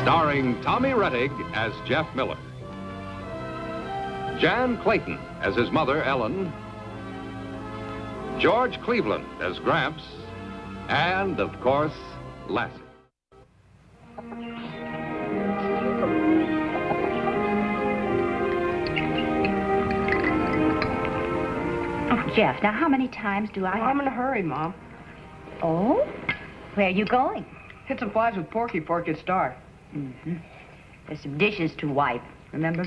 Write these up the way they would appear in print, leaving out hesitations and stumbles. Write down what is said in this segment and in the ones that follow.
Starring Tommy Rettig as Jeff Miller. Jan Clayton as his mother, Ellen. George Cleveland as Gramps. And, of course, Lassie. Oh, Jeff, now how many times do I... I'm in a hurry, Mom. Oh? Where are you going? Hit some flies with Porky before it gets dark. Mm-hmm. There's some dishes to wipe, remember?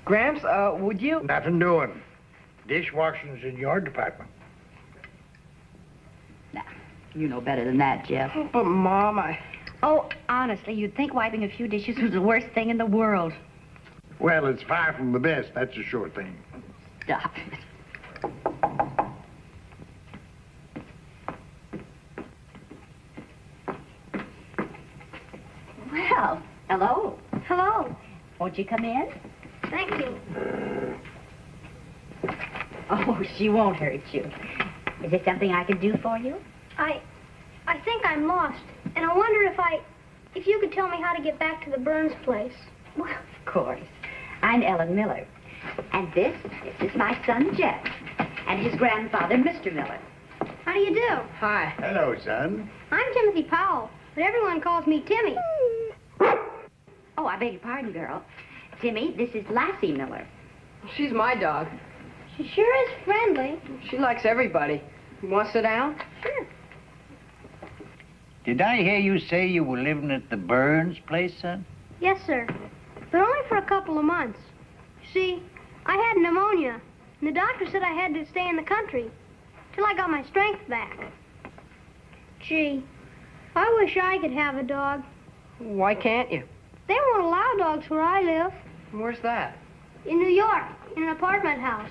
Gramps, would you... Nothing doing. Dishwashing's in your department. Nah, you know better than that, Jeff. Oh, but, Mom, Oh, honestly, you'd think wiping a few dishes was the worst thing in the world. Well, it's far from the best, that's a sure thing. Stop it. Well, hello. Hello. Won't you come in? Thank you. Oh, she won't hurt you. Is there something I can do for you? I think I'm lost, and I wonder if you could tell me how to get back to the Burns place. Well, of course. I'm Ellen Miller. And this is my son, Jeff, and his grandfather, Mr. Miller. How do you do? Hi. Hello, son. I'm Timothy Powell, but everyone calls me Timmy. Oh, I beg your pardon, girl. Timmy, this is Lassie Miller. She's my dog. She sure is friendly. She likes everybody. You want to sit down? Sure. Did I hear you say you were living at the Burns place, son? Yes, sir. But only for a couple of months. You see, I had pneumonia, and the doctor said I had to stay in the country till I got my strength back. Gee, I wish I could have a dog. Why can't you? They won't allow dogs where I live. Where's that? In New York, in an apartment house.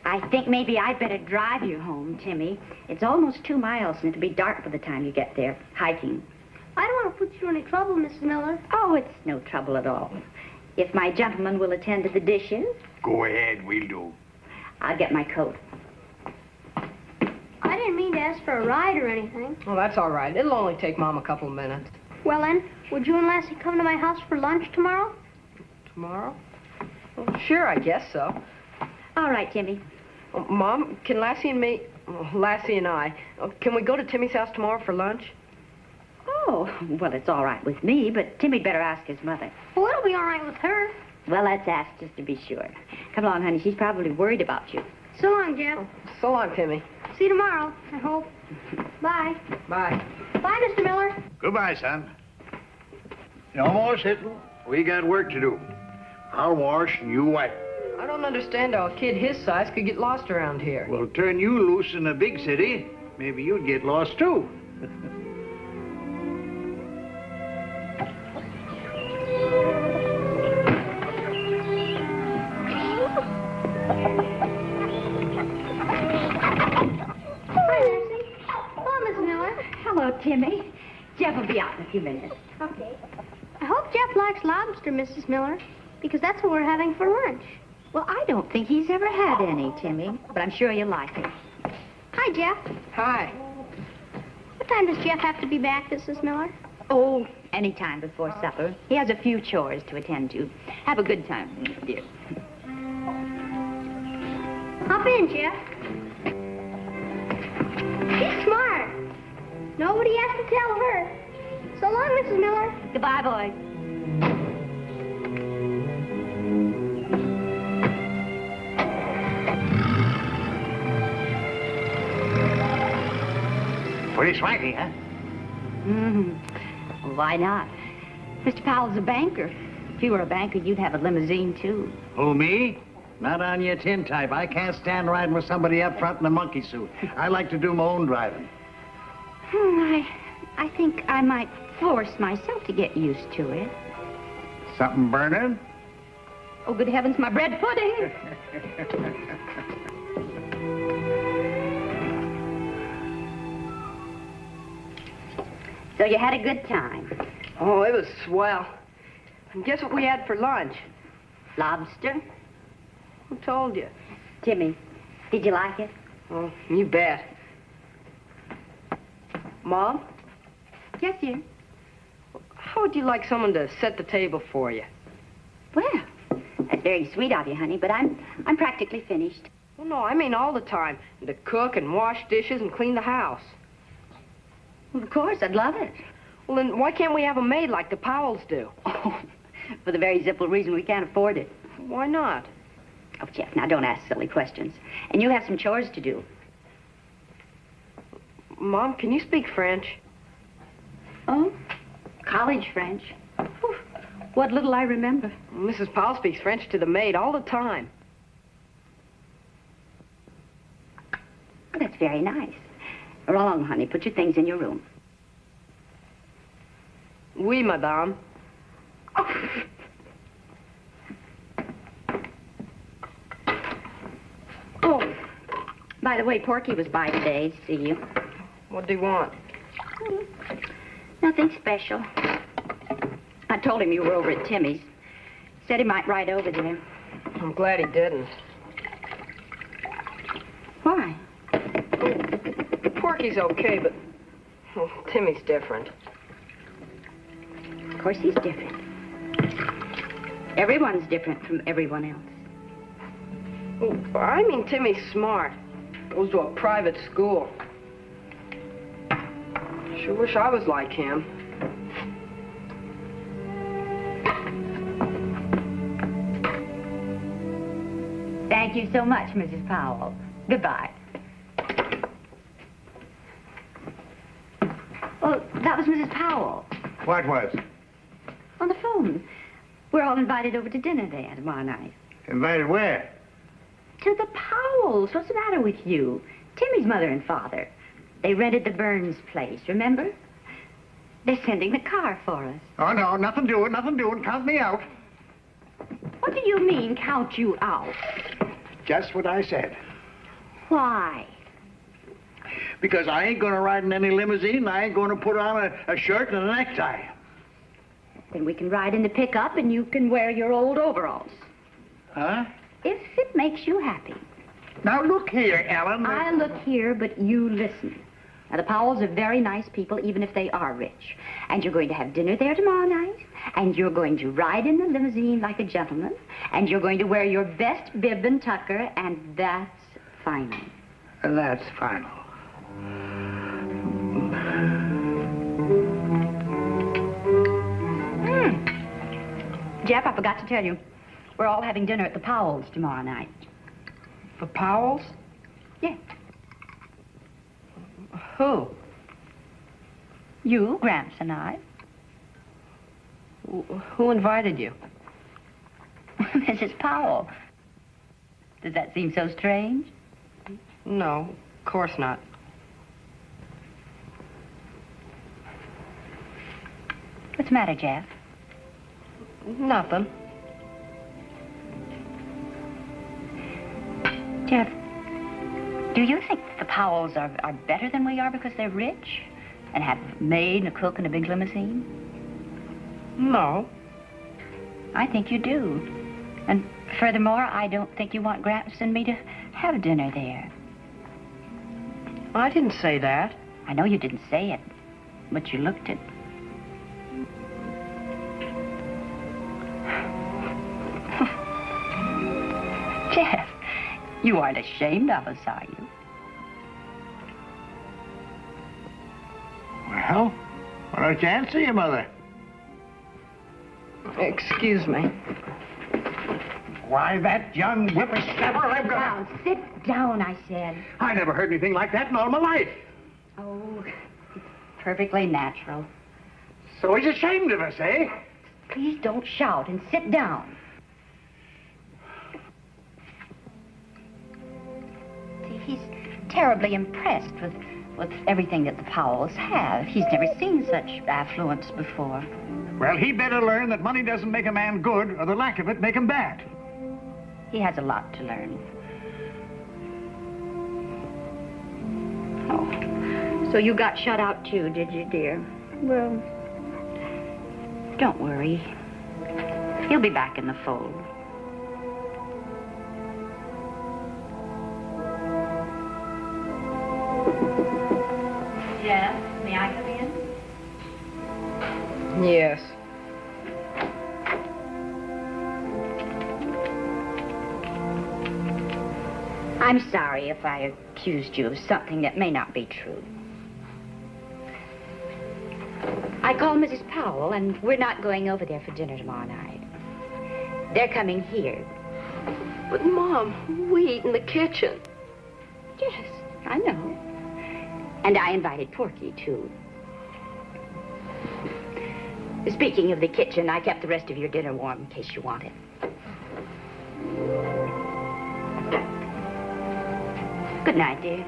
I think maybe I'd better drive you home, Timmy. It's almost 2 miles, and it'll be dark by the time you get there, hiking. I don't want to put you in any trouble, Mrs. Miller. Oh, it's no trouble at all. If my gentleman will attend to the dishes, Go ahead, we'll do. I'll get my coat. I didn't mean to ask for a ride or anything. Well, that's all right. It'll only take Mom a couple of minutes. Well, then, would you and Lassie come to my house for lunch tomorrow? Tomorrow? Well, sure, I guess so. All right, Timmy. Mom, can Lassie and me... Lassie and I... can we go to Timmy's house tomorrow for lunch? Oh, well, it's all right with me, but Timmy'd better ask his mother. Well, it'll be all right with her. Well, let's ask just to be sure. Come along, honey. She's probably worried about you. So long, Jeff. So long, Timmy. See you tomorrow, I hope. Bye. Bye. Bye, Mr. Miller. Goodbye, son. No more sitting. We got work to do. I'll wash and you wipe. I don't understand how a kid his size could get lost around here. Well, turn you loose in a big city, maybe you'd get lost too. Hi, Lassie. Hello, Miss Miller. Hello, Timmy. Jeff will be out in a few minutes. Okay. I hope Jeff likes lobster, Mrs. Miller, because that's what we're having for lunch. Well, I don't think he's ever had any, Timmy, but I'm sure you'll like it. Hi, Jeff. Hi. What time does Jeff have to be back, Mrs. Miller? Oh, any time before supper. He has a few chores to attend to. Have a good time, dear. Hop in, Jeff. She's smart. Nobody has to tell her. So long, Mrs. Miller. Goodbye, boys. Pretty swanky, huh? Mm-hmm. Why not? Mr. Powell's a banker. If you were a banker, you'd have a limousine, too. Who, me? Not on your tin type. I can't stand riding with somebody up front in a monkey suit. I like to do my own driving. I think I might force myself to get used to it. Something burning? Oh, good heavens, my bread pudding! So you had a good time? Oh, it was swell. And guess what we had for lunch? Lobster? Who told you? Timmy, did you like it? Oh, you bet. Mom, Yes, dear. How would you like someone to set the table for you? Well, that's very sweet of you, honey, but I'm practically finished. Well, no, I mean all the time. To cook and wash dishes and clean the house. Well, of course, I'd love it. Well, then why can't we have a maid like the Powells do? Oh, for the very simple reason we can't afford it. Why not? Oh, Jeff, now don't ask silly questions. And you have some chores to do. Mom, can you speak French? Oh, college French. Whew, what little I remember. Mrs. Powell speaks French to the maid all the time. Well, that's very nice. Roll along, honey. Put your things in your room. Oui, madame. Oh, by the way, Porky was by today to see you. What do you want? Nothing special. I told him you were over at Timmy's. Said he might ride over there. I'm glad he didn't. Why? Porky's okay, but well, Timmy's different. Of course, he's different. Everyone's different from everyone else. Oh, I mean Timmy's smart. Goes to a private school. Sure wish I was like him. Thank you so much, Mrs. Powell. Goodbye. Well, that was Mrs. Powell. What was? On the phone. We're all invited over to dinner there tomorrow night. Invited where? To the Powells. What's the matter with you? Timmy's mother and father. They rented the Burns place, remember? They're sending the car for us. Oh, no, nothing doing, nothing doing. Count me out. What do you mean, count you out? Just what I said. Why? Because I ain't gonna ride in any limousine, and I ain't gonna put on a shirt and a necktie. Then we can ride in the pickup and you can wear your old overalls. Huh? If it makes you happy. Now, look here, Ellen. I look here, but you listen. Now, the Powells are very nice people, even if they are rich. And you're going to have dinner there tomorrow night, and you're going to ride in the limousine like a gentleman, and you're going to wear your best bib and tucker, and that's final. And that's final. Jeff, I forgot to tell you, we're all having dinner at the Powells tomorrow night. The Powells? Yeah. Who? You, Gramps, and I. Who invited you? Mrs. Powell. Does that seem so strange? No, of course not. What's the matter, Jeff? Nothing. Jeff, do you think the Powells are better than we are because they're rich and have a maid and a cook and a big limousine? No. I think you do. And furthermore, I don't think you want Gramps and me to have dinner there. I didn't say that. I know you didn't say it, but you looked it. Jeff, you aren't ashamed of us, are you? Well, why don't you answer your mother? Excuse me. Why, that young whippersnapper, I've got... Sit down, I said. I never heard anything like that in all my life. Oh, it's perfectly natural. So he's ashamed of us, eh? Please don't shout and sit down. See, he's terribly impressed with everything that the Powells have. He's never seen such affluence before. Well, he better learn that money doesn't make a man good, or the lack of it make him bad. He has a lot to learn. Oh, so you got shut out too, did you, dear? Well, don't worry. He'll be back in the fold. Yes, may I come in? Yes. I'm sorry if I accused you of something that may not be true. I called Mrs. Powell, and we're not going over there for dinner tomorrow night. They're coming here. But, Mom, we eat in the kitchen. Yes, I know. And I invited Porky, too. Speaking of the kitchen, I kept the rest of your dinner warm in case you want it. Good night, dear.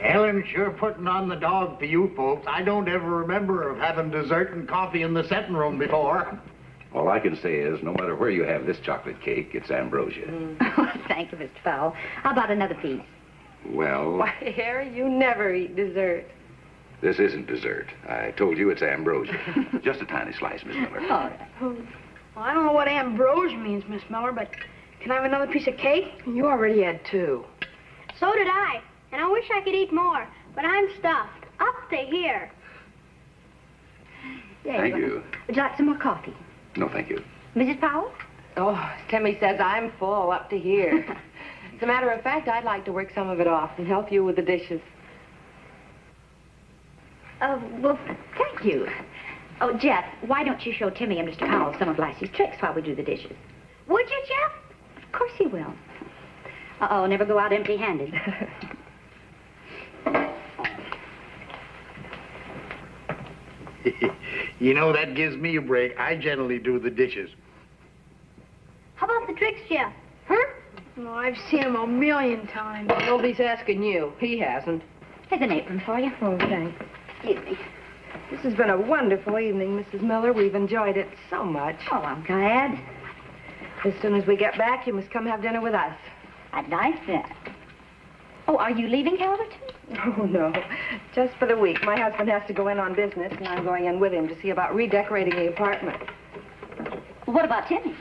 Helen's sure putting on the dog for you folks. I don't ever remember of having dessert and coffee in the setting room before. All I can say is, no matter where you have this chocolate cake, it's ambrosia. Oh, thank you, Mr. Powell. How about another piece? Well, Why, Harry, you never eat dessert. this isn't dessert. I told you it's ambrosia. Just a tiny slice, Miss Miller. All right. Well, I don't know what ambrosia means, Miss Miller, but can I have another piece of cake? You already had 2. So did I. And I wish I could eat more, but I'm stuffed. Up to here. There Thank go. you. Would you like some more coffee? No, thank you. Mrs. Powell? Oh, Timmy says I'm full up to here. As a matter of fact, I'd like to work some of it off and help you with the dishes. Well, thank you. Oh, Jeff, why don't you show Timmy and Mr. Powell some of Lassie's tricks while we do the dishes? Would you, Jeff? Of course he will. Uh-oh, never go out empty-handed. You know, that gives me a break. I generally do the dishes. How about the tricks, Jeff? Huh? Oh, I've seen them a million times. Nobody's asking you. He hasn't. Here's an apron for you. Oh, thanks. Excuse me. This has been a wonderful evening, Mrs. Miller. We've enjoyed it so much. Oh, I'm glad. As soon as we get back, you must come have dinner with us. I'd like that. Oh, are you leaving Calverton? Oh, no. Just for the week. My husband has to go in on business, and I'm going in with him to see about redecorating the apartment. Well, what about Timmy?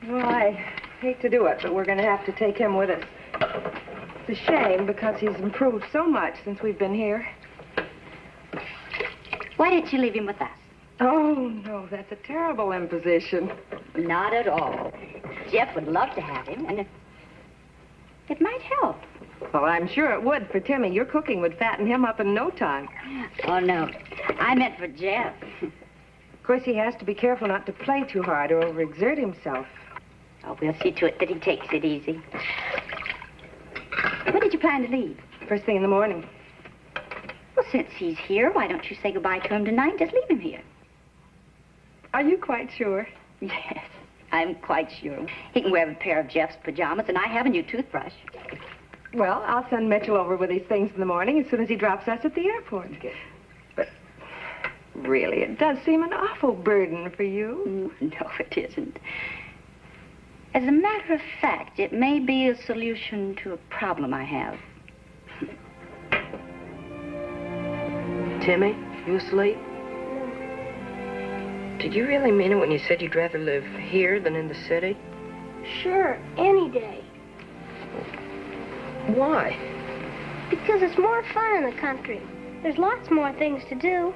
Well, I hate to do it, but we're going to have to take him with us. It's a shame because he's improved so much since we've been here. Why didn't you leave him with us? Oh, no, that's a terrible imposition. Not at all. Jeff would love to have him, and it might help. Well, I'm sure it would for Timmy. Your cooking would fatten him up in no time. Oh, no. I meant for Jeff. Of course, he has to be careful not to play too hard or overexert himself. Oh, we'll see to it that he takes it easy. When did you plan to leave? First thing in the morning. Well, since he's here, why don't you say goodbye to him tonight? Just leave him here. Are you quite sure? Yes, I'm quite sure. He can wear a pair of Jeff's pajamas, and I have a new toothbrush. Well, I'll send Mitchell over with these things in the morning as soon as he drops us at the airport. But really, it does seem an awful burden for you. No, it isn't. As a matter of fact, it may be a solution to a problem I have. Timmy, you asleep? Did you really mean it when you said you'd rather live here than in the city? Sure, any day. Why? Because it's more fun in the country. There's lots more things to do,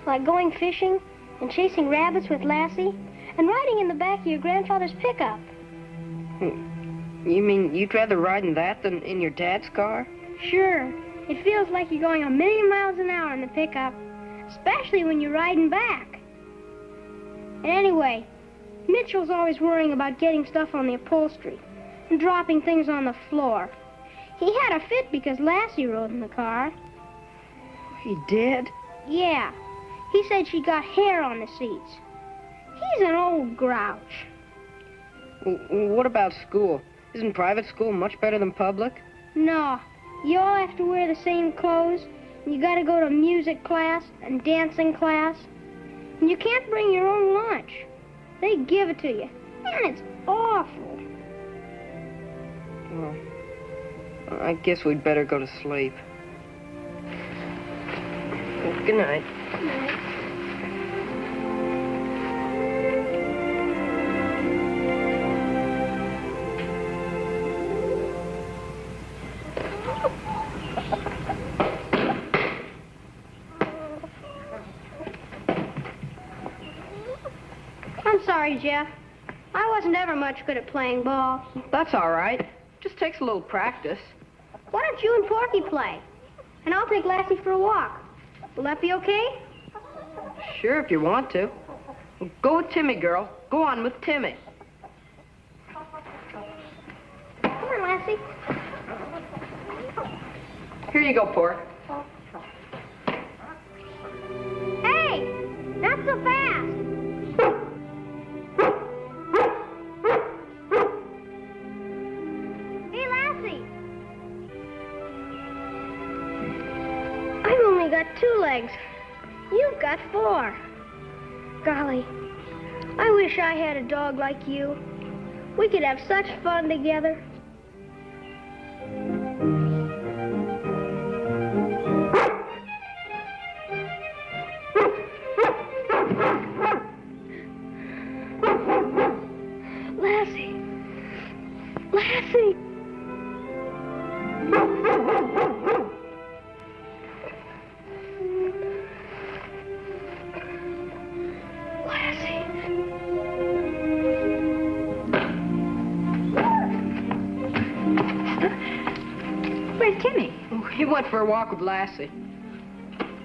like going fishing and chasing rabbits with Lassie and riding in the back of your grandfather's pickup. You mean you'd rather ride in that than in your dad's car? Sure. It feels like you're going 1,000,000 miles an hour in the pickup, especially when you're riding back. And anyway, Mitchell's always worrying about getting stuff on the upholstery and dropping things on the floor. He had a fit because Lassie rode in the car. He did? Yeah. He said she got hair on the seats. He's an old grouch. What about school? Isn't private school much better than public? No. You all have to wear the same clothes. And you got to go to music class and dancing class. And you can't bring your own lunch. They give it to you. And it's awful. Well, I guess we'd better go to sleep. Good night. I'm sorry, Jeff. I wasn't ever much good at playing ball. That's all right. Just takes a little practice. Why don't you and Porky play? And I'll take Lassie for a walk. Will that be okay? Sure, if you want to. Go with Timmy, girl. Go on with Timmy. Come on, Lassie. Here you go, Pork. Hey! Not so fast! Hey, Lassie! I've only got 2 legs. You've got 4. Golly, I wish I had a dog like you. We could have such fun together. Lassie! Lassie! Where's Timmy? He went for a walk with Lassie.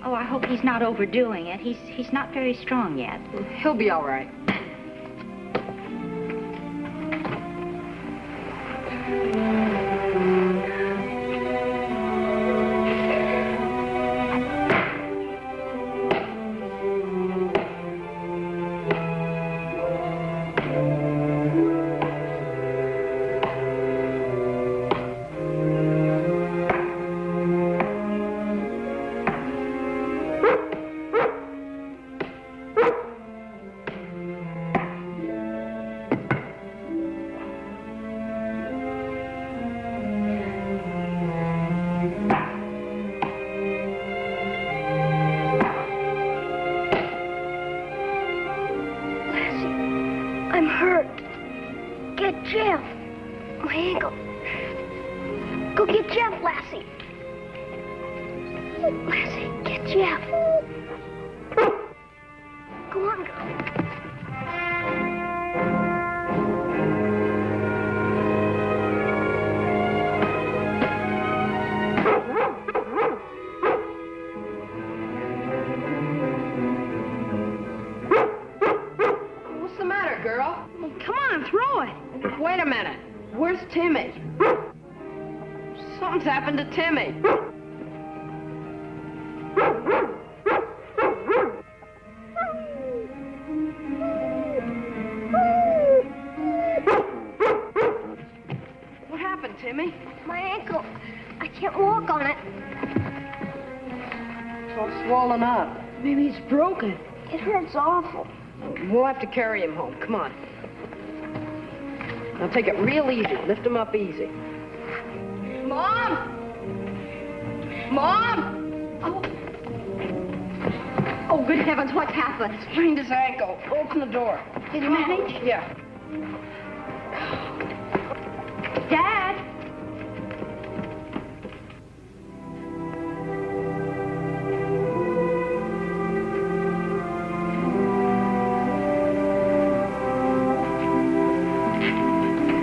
Oh, I hope he's not overdoing it. He's not very strong yet. He'll be all right. I'm hurt. Get Jeff. My ankle. Go get Jeff, Lassie. Lassie, get Jeff. Go on, girl. What's the matter, girl? Come on, throw it. Wait a minute. Where's Timmy? Something's happened to Timmy. What happened, Timmy? My ankle. I can't walk on it. It's all swollen up. Maybe it's broken. It hurts awful. We'll have to carry him home. Come on. Now take it real easy. Lift him up easy. Mom! Mom! Oh, good heavens, what's happened? Sprained his ankle. Open the door. Did you manage? Yeah. Dad!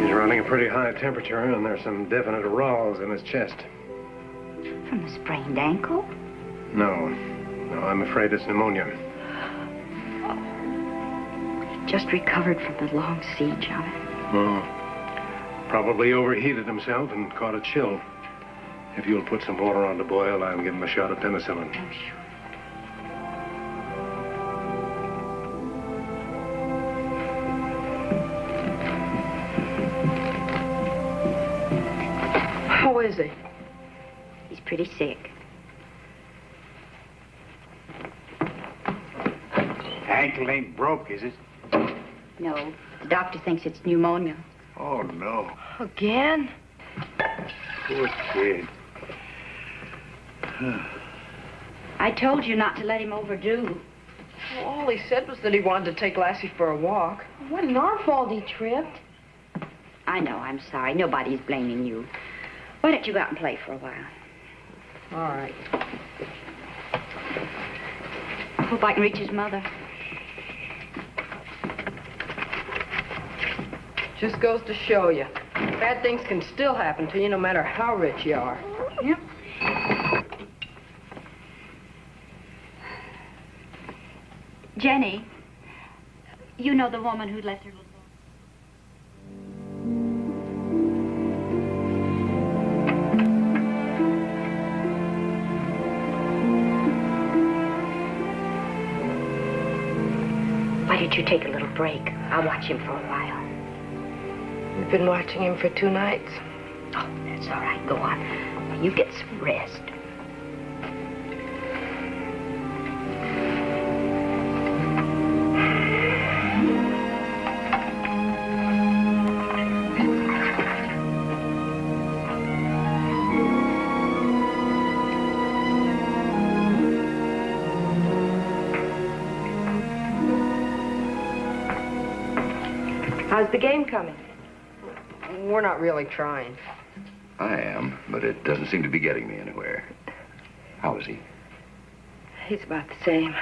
He's running a pretty high temperature, and there's some definite raws in his chest. From the sprained ankle? No, I'm afraid it's pneumonia. He just recovered from the long siege of it. Probably overheated himself and caught a chill. If you'll put some water on to boil, I'll give him a shot of penicillin. Oh, sure. How is he? He's pretty sick. Ankle ain't broke, is it? No, the doctor thinks it's pneumonia. Oh, no. Again? Poor kid. I told you not to let him overdo. Well, all he said was that he wanted to take Lassie for a walk. It wasn't our fault he tripped. I know, I'm sorry. Nobody's blaming you. Why don't you go out and play for a while? All right. Hope I can reach his mother. Just goes to show you. Bad things can still happen to you no matter how rich you are. Yep. Jenny, you know the woman who left her little boy? Why don't you take a little break? I'll watch him for a while. We've been watching him for 2 nights. Oh, that's all right. Go on. You get some rest. How's the game coming? We're not really trying. I am, but it doesn't seem to be getting me anywhere. How is he? He's about the same.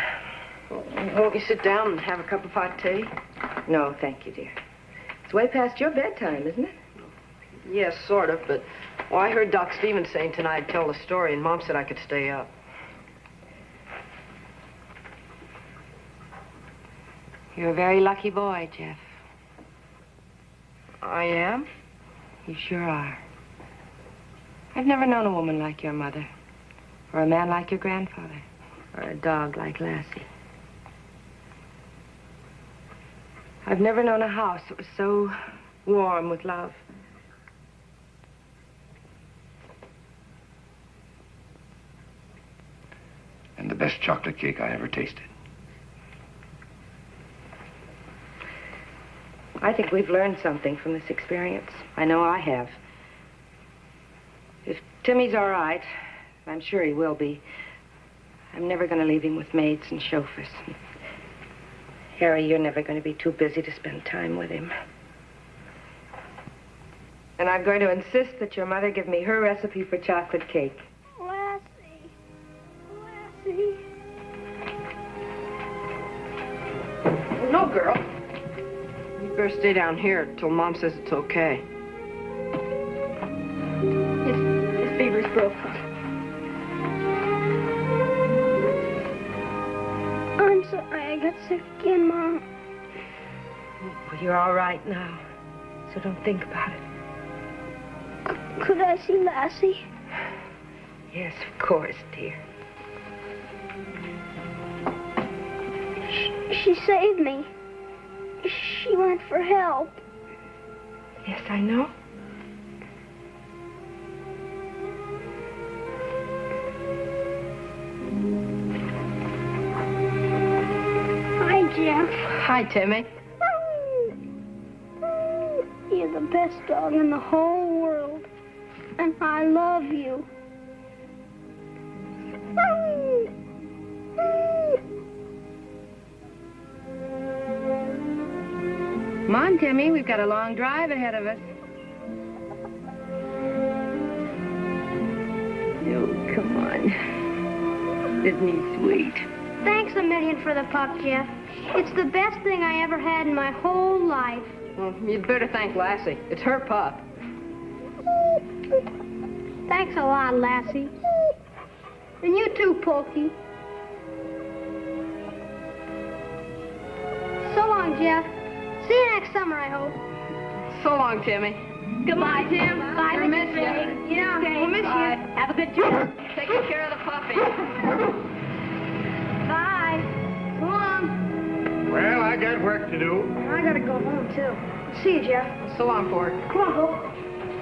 Won't you sit down and have a cup of hot tea? No, thank you, dear. It's way past your bedtime, isn't it? Yes, sort of, but I heard Doc Stevens saying tonight I'd tell the story, and Mom said I could stay up. You're a very lucky boy, Jeff. I am? You sure are. I've never known a woman like your mother, or a man like your grandfather, or a dog like Lassie. I've never known a house that was so warm with love. And the best chocolate cake I ever tasted. I think we've learned something from this experience. I know I have. If Timmy's all right, I'm sure he will be, I'm never going to leave him with maids and chauffeurs. Harry, you're never going to be too busy to spend time with him. And I'm going to insist that your mother give me her recipe for chocolate cake. Lassie. Lassie. No, girl. You better stay down here till Mom says it's okay. His fever's broken. I'm sorry I got sick again, Mom. Well, you're all right now, so don't think about it. Could I see Lassie? Yes, of course, dear. She saved me. She went for help. Yes, I know. Hi, Jeff. Hi, Timmy. You're the best dog in the whole world. And I love you. Come on, Timmy. We've got a long drive ahead of us. Oh, come on. Isn't he sweet? Thanks a million for the pup, Jeff. It's the best thing I ever had in my whole life. Well, you'd better thank Lassie. It's her pup. Thanks a lot, Lassie. And you too, Pokey. So long, Jeff. See you next summer, I hope. So long, Timmy. Goodbye, Tim. Bye, We'll miss Mrs. you. Ray. Yeah, Okay, we'll miss bye. you. Have a good trip. Taking care of the puppy. Bye. So long. Well, I got work to do. I gotta go home, too. See you, Jeff. So long, Ford. Come on, Hope.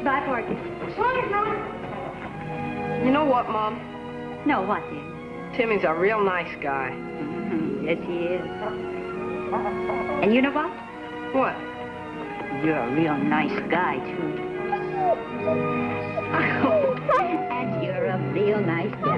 Bye, Porky. So long, Mom. You know what, Mom? No, what, dear? Timmy's a real nice guy. Yes, he is. And you know what? What? You're a real nice guy, too. real nice guy.